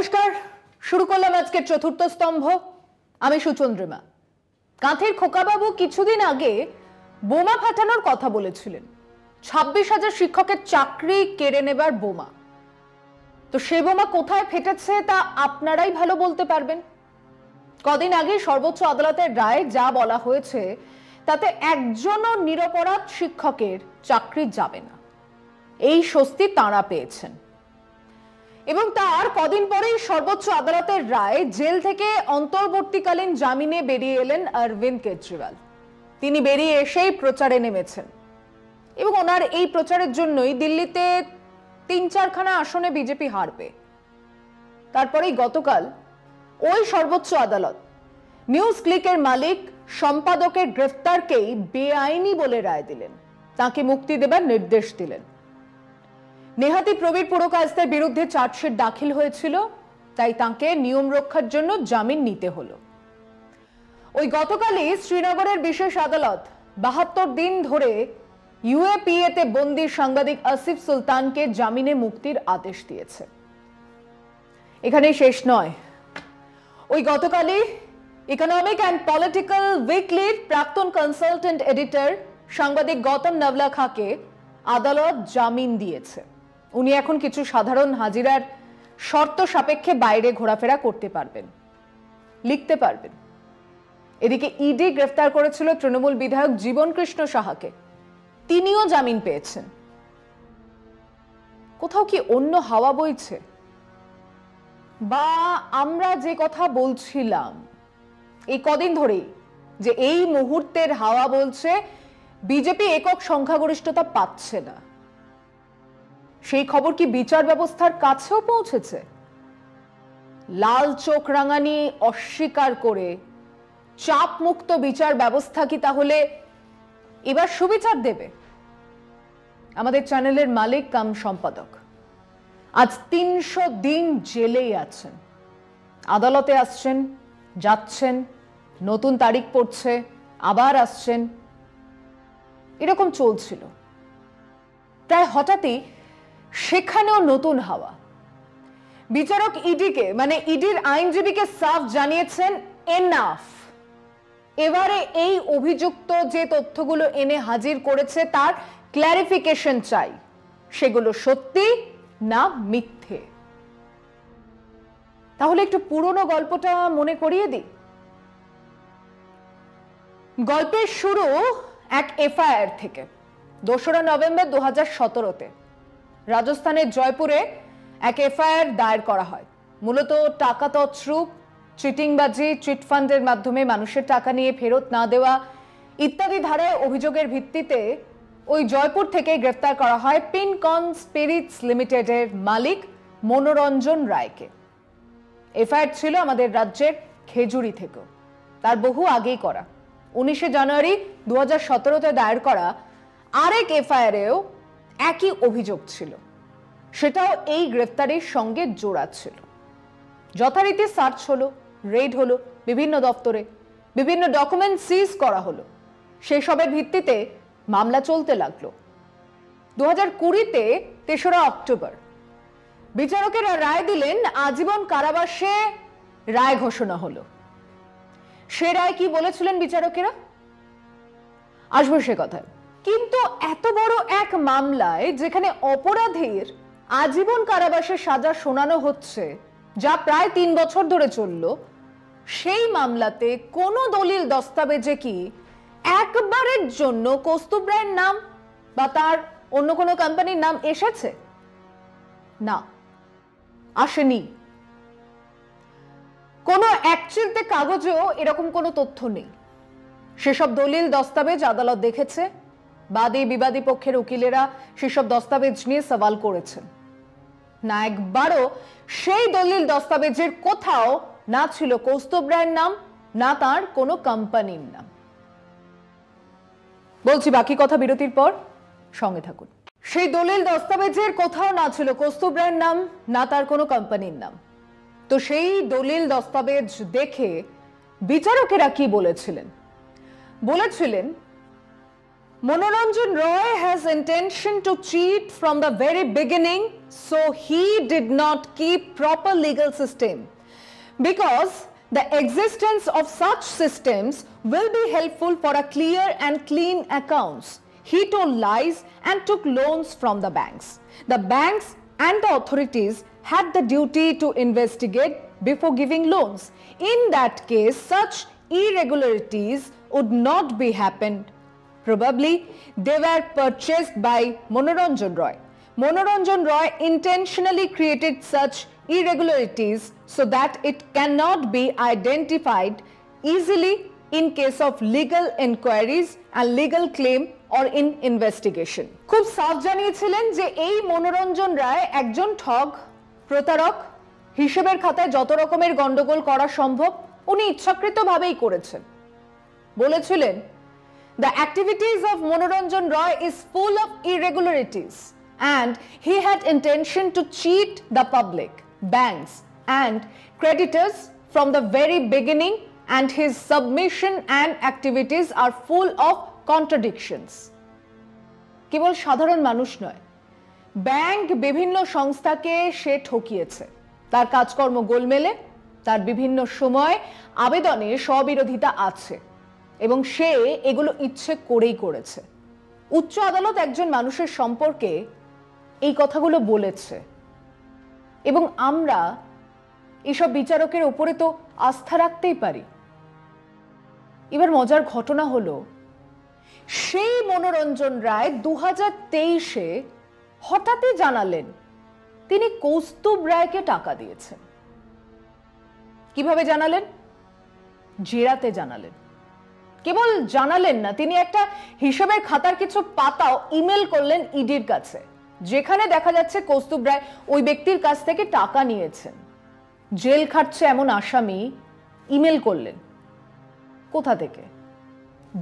নমস্কার, শুরু করলাম আজকের চতুর্থ স্তম্ভ। আমি সুচন্দ্রিমা। কাঁথির খোকাবাবু কিছুদিন আগে বোমা ফাটানোর কথা বলেছিলেন। 26,000 শিক্ষকের চাকরি কেড়ে নেবার বোমা। তো সে বোমা কোথায় ফেটেছে তা আপনারাই ভালো বলতে পারবেন। কদিন আগে সর্বোচ্চ আদালতের রায় যা বলা হয়েছে তাতে একজনও নিরপরাধ শিক্ষকের চাকরি যাবে না, এই স্বস্তি তাঁরা পেয়েছেন। এবং তার কদিন পরেই সর্বোচ্চ আদালতের রায় জেল থেকে অন্তর্বর্তীকালীন জামিনে বেরিয়ে এলেন অরবিন্দ কেজরিওয়াল। তিনি বেরিয়ে এসেই প্রচারে নেমেছেন এবং ওনার এই প্রচারের জন্যই দিল্লিতে 3-4খানা আসনে বিজেপি হারবে। তারপরেই গতকাল ওই সর্বোচ্চ আদালত নিউজ ক্লিকের মালিক সম্পাদকের গ্রেফতারকেই বেআইনি বলে রায় দিলেন, তাকে মুক্তি দেবার নির্দেশ দিলেন। নেহাতি প্রবীর পুরকায়স্থের বিরুদ্ধে চার্জশিট দাখিল হয়েছিল, তাই তাকে নিয়ম রক্ষার জন্য জামিন নিতে হলো। ওই গতকালই শ্রীনগরের বিশেষ আদালত 72 দিন ধরে ইউএপিএতে বন্দী সাংবাদিক আসিফ সুলতানকে জামিনে মুক্তির আদেশ দিয়েছে। এখানেই শেষ নয়, ওই গতকালই ইকোনমিক অ্যান্ড পলিটিক্যাল উইকলির প্রাক্তন কনসালটেন্ট এডিটর সাংবাদিক গৌতম নভলাখাকে আদালত জামিন দিয়েছে। উনি এখন কিছু সাধারণ হাজিরার শর্ত সাপেক্ষে বাইরে ঘোরাফেরা করতে পারবেন, লিখতে পারবেন। এদিকে ইডি গ্রেফতার করেছিল তৃণমূল বিধায়ক জীবন কৃষ্ণ সাহাকে, তিনিও জামিন পেয়েছেন। কোথাও কি অন্য হাওয়া বইছে, বা আমরা যে কথা বলছিলাম এই কদিন ধরেই যে এই মুহূর্তের হাওয়া বলছে বিজেপি একক সংখ্যাগরিষ্ঠতা পাচ্ছে না, সেই খবর কি বিচার ব্যবস্থার কাছেও পৌঁছেছে? লাল চোখ রাঙানি অস্বীকার করে চাপ মুক্ত বিচার ব্যবস্থা কি তাহলে এবার সুবিচার দেবে? আমাদের চ্যানেলের মালিক কাম সম্পাদক আজ 300 দিন জেলেই আছেন। আদালতে আসছেন, যাচ্ছেন, নতুন তারিখ পড়ছে, আবার আসছেন, এরকম চলছিল। প্রায় হঠাৎই সেখানেও নতুন হাওয়া। বিচারক ইডিকে মানে ইডির আইনজীবীকে সাফ জানিয়েছেন এনাফ। এবারে এই অভিযুক্ত যে তথ্যগুলো এনে হাজির করেছে তার ক্ল্যারিফিকেশন চাই, সেগুলো সত্যি না মিথ্যে। তাহলে একটু পুরনো গল্পটা মনে করিয়ে দিই। গল্পের শুরু এক এফআইআর থেকে। 2রা নভেম্বর 2017-তে রাজস্থানের জয়পুরে এক এফআইআর দায়ের করা হয়। মূলত টাকা তছরূপ, চিটিংবাজি, চিটফান্ডের মাধ্যমে মানুষের টাকা নিয়ে ফেরত না দেওয়া ইত্যাদি ধারায় অভিযোগের ভিত্তিতে ওই জয়পুর থেকে গ্রেফতার করা হয় পিনকন স্পিরিটস লিমিটেডের মালিক মনোরঞ্জন রায়কে। এফআইআর ছিল আমাদের রাজ্যের খেজুরি থেকেও, তার বহু আগেই করা। 19শে জানুয়ারি 2017-তে দায়ের করা আরেক এফআইআরেও একই অভিযোগ ছিল, সেটাও এই গ্রেফতারির সঙ্গে জোড়া ছিল। যথারীতি সার্চ হলো, রেড হলো, বিভিন্ন দপ্তরে বিভিন্ন ডকুমেন্ট সিজ করা হলো। সেসবের ভিত্তিতে মামলা চলতে লাগলো। 2020-তে 3রা অক্টোবর বিচারকেরা রায় দিলেন, আজীবন কারাবাসে রায় ঘোষণা হলো। সে রায় কি বলেছিলেন বিচারকেরা, আসবো সে কথায়। কিন্তু এত বড় এক মামলায় যেখানে অপরাধীর আজীবন কারাবাসের সাজা শোনানো হচ্ছে, যা প্রায় 3 বছর ধরে চলল, সেই মামলাতে কোনো দলিল দস্তাবেজে কি একবারের জন্য কৌস্তুভ রায়ের নাম বা তার অন্য কোনো কোম্পানির নাম এসেছে? না, আসেনি। কোনো একচিলতে কাগজেও এরকম কোনো তথ্য নেই। সেসব দলিল দস্তাবেজ আদালত দেখেছে, বাদী বিবাদী পক্ষের উকিলেরা সেসব দস্তাবেজ নিয়ে সওয়াল করেছেন। না একবারও সেই দলিল দস্তাবেজের কোথাও না ছিল কৌস্তুভ রায়ের নাম, না তার কোনো কোম্পানির নাম। বলছি বাকি কথা বিরতির পর, সঙ্গে থাকুন। সেই দলিল দস্তাবেজের কোথাও না ছিল কৌস্তুভ রায়ের নাম, না তার কোনো কোম্পানির নাম। তো সেই দলিল দস্তাবেজ দেখে বিচারকেরা কি বলেছিলেন? বলেছিলেন, Manoranjan Roy has intention to cheat from the very beginning So he did not keep proper legal system, because the existence of such systems will be helpful for a clear and clean accounts. He told lies and took loans from the banks. The banks and the authorities had the duty to investigate before giving loans. In that case, such irregularities would not be happened. Probably they were purchased by Manoranjan Roy. Manoranjan Roy intentionally created such irregularities so that it cannot be identified easily in case of legal inquiries and legal claim or in investigation. খুব সাফ জানিয়েছিলেন যে এই মনোরঞ্জন রায় একজন ঠগ, প্রতারক, হিসেবের খাতায় যত রকমের গন্ডগোল করা সম্ভব উনি ইচ্ছাকৃতভাবেই করেছেন। বলেছিলেন, the activities of Manoranjan Roy is full of irregularities and he had intention to cheat the public, banks and creditors from the very beginning, and his submission and activities are full of contradictions. কেবল সাধারণ মানুষ নয়, bank বিভিন্ন সংস্থাকে সে ঠকিয়েছে। তার কাজকর্ম গোলমেলে, তার বিভিন্ন সময় আবেদনে স্ববিরোধিতা আছে এবং সে এগুলো ইচ্ছে করেই করেছে। উচ্চ আদালত একজন মানুষের সম্পর্কে এই কথাগুলো বলেছে এবং আমরা এসব বিচারকের উপরে তো আস্থা রাখতেই পারি। এবার মজার ঘটনা হলো, সেই মনোরঞ্জন রায় 2023-এ হঠাৎই জানালেন তিনি কৌস্তুভ রায়কে টাকা দিয়েছেন। কিভাবে জানালেন? জেরাতে জানালেন। কেবল জানালেন না, তিনি একটা হিসাবের খাতার কিছু পাতাও ইমেল করলেন ইডির কাছে, যেখানে দেখা যাচ্ছে কৌস্তুভ রায় ওই ব্যক্তির কাছ থেকে টাকা নিয়েছেন। জেল খাটছে এমন আসামি ইমেল করলেন কোথা থেকে?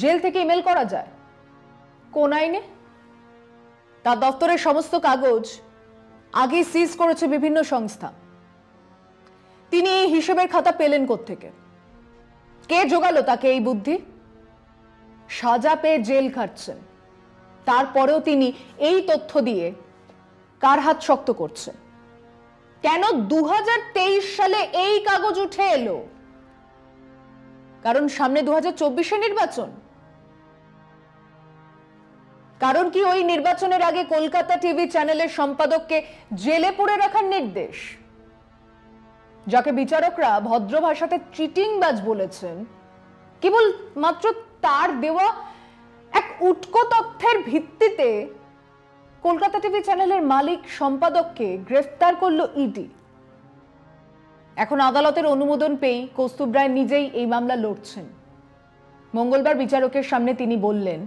জেল থেকে ইমেল করা যায় কোন আইনে? তার দপ্তরের সমস্ত কাগজ আগে সিজ করেছে বিভিন্ন সংস্থা। তিনি এই হিসেবের খাতা পেলেন কোত্থেকে? কে জোগালো তাকে এই বুদ্ধি? সাজা পেয়ে জেল খাটছেন, তারপরেও তিনি এই তথ্য দিয়ে কার হাত শক্ত করছেন? কেন 2023 সালে এই কাগজ উঠে এলো? কারণ সামনে 2024-এ নির্বাচন। কারণ কি ওই নির্বাচনের আগে কলকাতা টিভি চ্যানেলের সম্পাদককে জেলে পুরে রাখার নির্দেশ? যাকে বিচারকরা ভদ্র ভাষাতে চিটিংবাজ বলেছেন, কেবল মাত্র তার দেওয়া এক উটকো তথ্যের ভিত্তিতে কলকাতা টিভি চ্যানেলের মালিক সম্পাদককে গ্রেফতার করলো ইডি। এখন আদালতের অনুমোদন পেয়ে কৌস্তুভ রায় নিজেই এই মামলা লড়ছেন। মঙ্গলবার বিচারকের সামনে তিনি বললেন,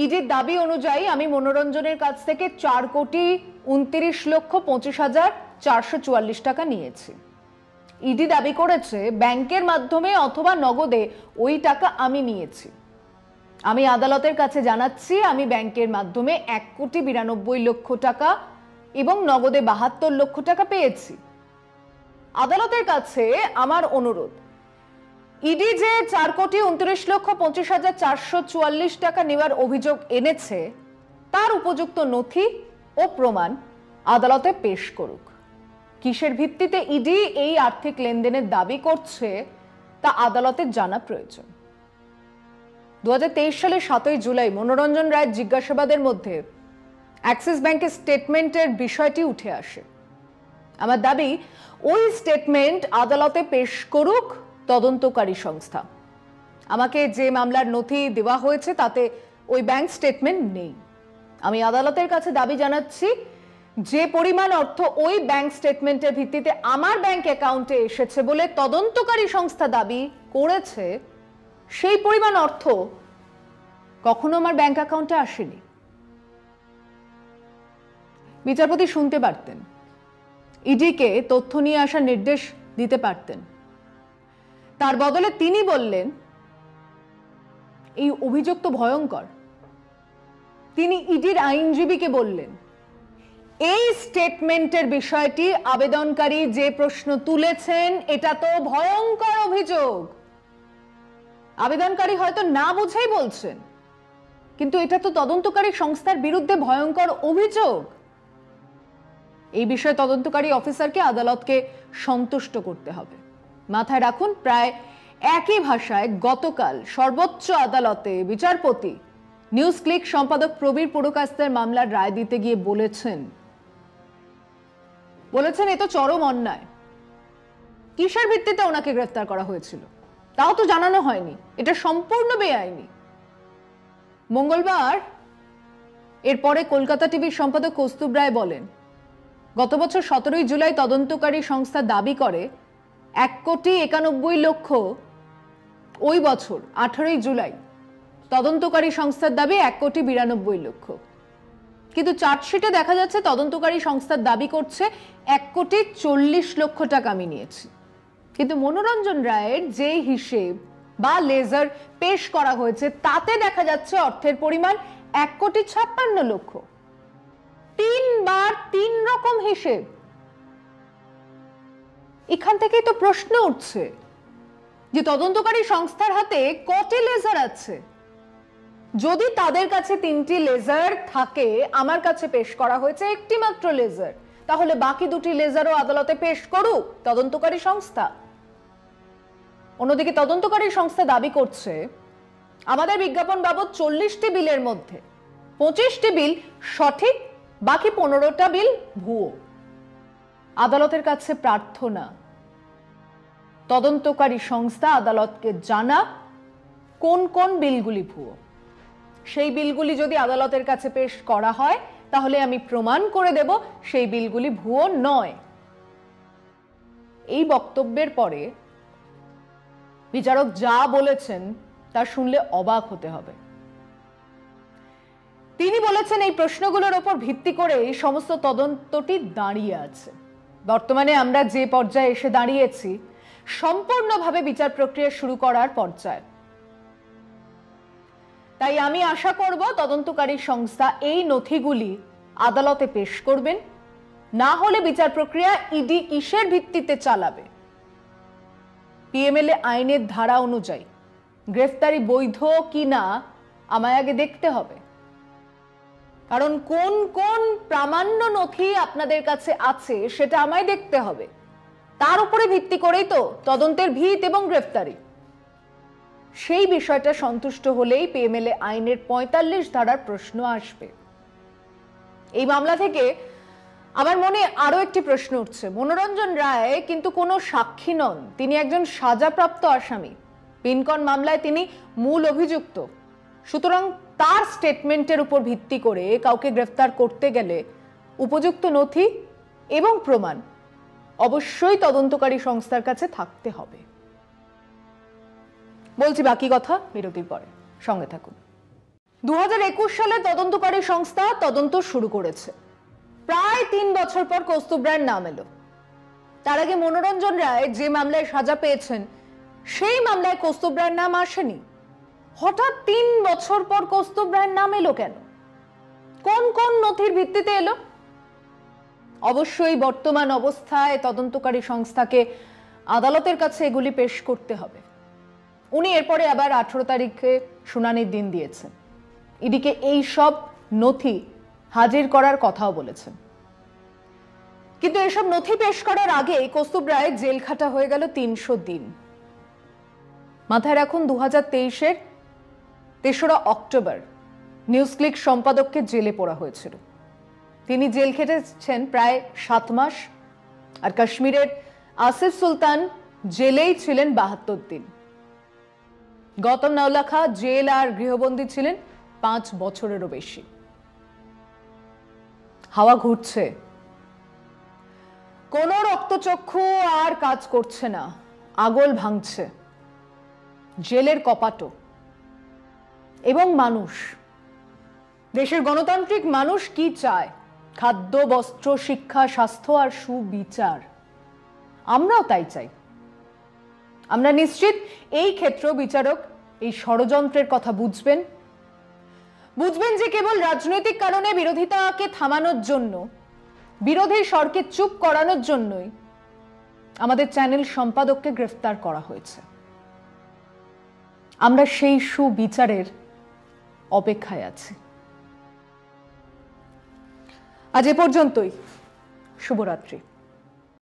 ইডির দাবি অনুযায়ী আমি মনোরঞ্জনের কাছ থেকে 4,29,25,444 টাকা নিয়েছি। ইডি দাবি করেছে ব্যাংকের মাধ্যমে অথবা নগদে ওই টাকা আমি নিয়েছি। আমি আদালতের কাছে জানাচ্ছি, আমি ব্যাংকের মাধ্যমে 1,92,00,000 টাকা এবং নগদে 72 লক্ষ টাকা পেয়েছি। আদালতের কাছে আমার অনুরোধ, ইডি যে 4,29,25,444 টাকা নেওয়ার অভিযোগ এনেছে তার উপযুক্ত নথি ও প্রমাণ আদালতে পেশ করুক। কিসের ভিত্তিতে ইডি এই আর্থিক লেনদেনের দাবি করছে তা আদালতের জানা প্রয়োজন। 2023 সালের 7 জুলাই মনোরঞ্জন রায়ের জিজ্ঞাসাবাদের মধ্যে অ্যাক্সিস ব্যাংকের স্টেটমেন্টের বিষয়টি উঠে আসে। আমার দাবি, ওই স্টেটমেন্ট আদালতে পেশ করুক তদন্তকারী সংস্থা। আমাকে যে মামলার নথি দেওয়া হয়েছে তাতে ওই ব্যাংক স্টেটমেন্ট নেই। আমি আদালতের কাছে দাবি জানাচ্ছি, যে পরিমাণ অর্থ ওই ব্যাংক স্টেটমেন্টের ভিত্তিতে আমার ব্যাংক অ্যাকাউন্টে এসেছে বলে তদন্তকারী সংস্থা দাবি করেছে, সেই পরিমাণ অর্থ কখনো আমার ব্যাংক অ্যাকাউন্টে আসেনি। বিচারপতি শুনতে পারতেন, ইডিকে তথ্য নিয়ে আসার নির্দেশ দিতে পারতেন। তার বদলে তিনি বললেন, এই অভিযোগ তো ভয়ঙ্কর। তিনি ইডির আইনজীবীকে বললেন, এই স্টেটমেন্টের বিষয়টি আবেদনকারী যে প্রশ্ন তুলেছেন এটা তো ভয়ঙ্কর অভিযোগ। আবেদনকারী হয়তো না বুঝেই বলছেন, কিন্তু এটা তো তদন্তকারী সংস্থার বিরুদ্ধে ভয়ঙ্কর অভিযোগ। এই বিষয়ে তদন্তকারী অফিসারকে আদালতকে সন্তুষ্ট করতে হবে। মাথায় রাখুন, প্রায় একই ভাষায় গতকাল সর্বোচ্চ আদালতে বিচারপতি নিউজ ক্লিক সম্পাদক প্রবীর পুরকাস্তের মামলার রায় দিতে গিয়ে বলেছেন এ তো চরম অন্যায়। কিসের ভিত্তিতে ওনাকে গ্রেফতার করা হয়েছিল তাও তো জানানো হয়নি, এটা সম্পূর্ণ বেআইনি। মঙ্গলবার এরপরে কলকাতা টিভির সম্পাদক কৌস্তুভ রায় বলেন, গত বছর 17 জুলাই তদন্তকারী সংস্থা দাবি করে 1,91,00,000, ওই বছর 18 জুলাই তদন্তকারী সংস্থার দাবি 1,92,00,000, কিন্তু চার্জশিটে দেখা যাচ্ছে তদন্তকারী সংস্থার দাবি করছে 1,40,00,000 টাকা আমি নিয়েছি। কিন্তু মনোরঞ্জন রায়ের যে হিসেব বা লেজার পেশ করা হয়েছে তাতে দেখা যাচ্ছে অর্থের পরিমাণ 1,56,00,000। 3 বার 3 রকম হিসেব। এখান থেকেই তো প্রশ্ন উঠছে যে তদন্তকারী সংস্থার হাতে কটি লেজার আছে। যদি তাদের কাছে 3টি লেজার থাকে, আমার কাছে পেশ করা হয়েছে একটি মাত্র লেজার, তাহলে বাকি 2টি লেজারও আদালতে পেশ করুক তদন্তকারী সংস্থা। অন্যদিকে তদন্তকারী সংস্থা দাবি করছে আমাদের বিজ্ঞাপন বাবদ 40টি বিলের মধ্যে 25টি বিল সঠিক, বাকি 15টা বিল ভুয়ো। আদালতের কাছে প্রার্থনা, তদন্তকারী সংস্থা আদালতকে জানা কোন কোন বিলগুলি ভুয়ো। সেই বিলগুলি যদি আদালতের কাছে পেশ করা হয় তাহলে আমি প্রমাণ করে দেব সেই বিলগুলি ভুয়ো নয়। এই বক্তব্যের পরে বিচারক যা বলেছেন তা শুনলে অবাক হতে হবে। তিনি বলেছেন এই প্রশ্নগুলোর উপর ভিত্তি করে এই সমস্ত তদন্তটি দাঁড়িয়ে আছে। বর্তমানে আমরা যে পর্যায়ে এসে দাঁড়িয়েছি সম্পূর্ণভাবে বিচার প্রক্রিয়া শুরু করার পর্যায়ে। তাই আমি আশা করব তদন্তকারী সংস্থা এই নথিগুলি আদালতে পেশ করবেন, না হলে বিচার প্রক্রিয়া ইডি কিসের ভিত্তিতে চালাবে? পিএমএলএ আইনের ধারা অনুযায়ী গ্রেফতারি বৈধ কিনা আমায় আগে দেখতে হবে, কারণ কোন কোন প্রামাণ্য নথি আপনাদের কাছে আছে সেটা আমায় দেখতে হবে। তার উপরে ভিত্তি করেই তো তদন্তের ভিত এবং গ্রেফতারি। সেই বিষয়টা সন্তুষ্ট হলেই পিএমএলএ আইনের 45 ধারার প্রশ্ন আসবে। এই মামলা থেকে আমার মনে আরো একটি প্রশ্ন উঠছে। মনোরঞ্জন রায় কিন্তু কোনো সাক্ষী নন, তিনি একজন সাজাপ্রাপ্ত আসামি। পিনকন মামলায় তিনি মূল অভিযুক্ত। সুতরাং তার স্টেটমেন্টের উপর ভিত্তি করে কাউকে গ্রেফতার করতে গেলে উপযুক্ত নথি এবং প্রমাণ অবশ্যই তদন্তকারী সংস্থার কাছে থাকতে হবে। বলছি বাকি কথা বিরতির পরে, সঙ্গে থাকুন। 2021 সালে তদন্তকারী সংস্থা তদন্ত শুরু করেছে। প্রায় 3 বছর পর কৌস্তুভ রায়ের নাম এলো। তার আগে মনোরঞ্জন রায় যে মামলায় সাজা পেয়েছেন সেই মামলায় কৌস্তুভ রায়ের নাম আসেনি। হঠাৎ 3 বছর পর কৌস্তুভ রায়ের নাম এলো কেন? কোন কোন নথির ভিত্তিতে এলো? অবশ্যই বর্তমান অবস্থায় তদন্তকারী সংস্থাকে আদালতের কাছে এগুলি পেশ করতে হবে। উনি এরপরে আবার 18 তারিখে শুনানির দিন দিয়েছেন। ইডিকে এই সব নথি হাজির করার কথাও বলেছেন। কিন্তু এসব নথি পেশ করার আগে কৌস্তুভ রায় জেল খাটা হয়ে গেল 300 দিন। মাথায় রাখুন 2023-এর 3রা অক্টোবর নিউজ ক্লিক সম্পাদককে জেলে পোড়া হয়েছিল। তিনি জেল খেটেছেন প্রায় 7 মাস, আর কাশ্মীরের আসিফ সুলতান জেলেই ছিলেন 72 দিন। গৌতম নওলাখা জেল আর গৃহবন্দী ছিলেন 5 বছরেরও বেশি। হাওয়া ঘুরছে, কোন রক্তচক্ষু আর কাজ করছে না, আগল ভাঙছে জেলের কপাটও। এবং মানুষ, দেশের গণতান্ত্রিক মানুষ কি চায়? খাদ্য, বস্ত্র, শিক্ষা, স্বাস্থ্য আর সুবিচার। আমরাও তাই চাই। আমরা নিশ্চিত এই ক্ষেত্র বিচারক এই ষড়যন্ত্রের কথা বুঝবেন যে কেবল রাজনৈতিক কারণে বিরোধিতাকে থামানোর জন্য, বিরোধী স্বরকে চুপ করানোর জন্যই আমাদের চ্যানেল সম্পাদককে গ্রেফতার করা হয়েছে। আমরা সেই সুবিচারের অপেক্ষায় আছি। আজ এ পর্যন্তই। শুভরাত্রি।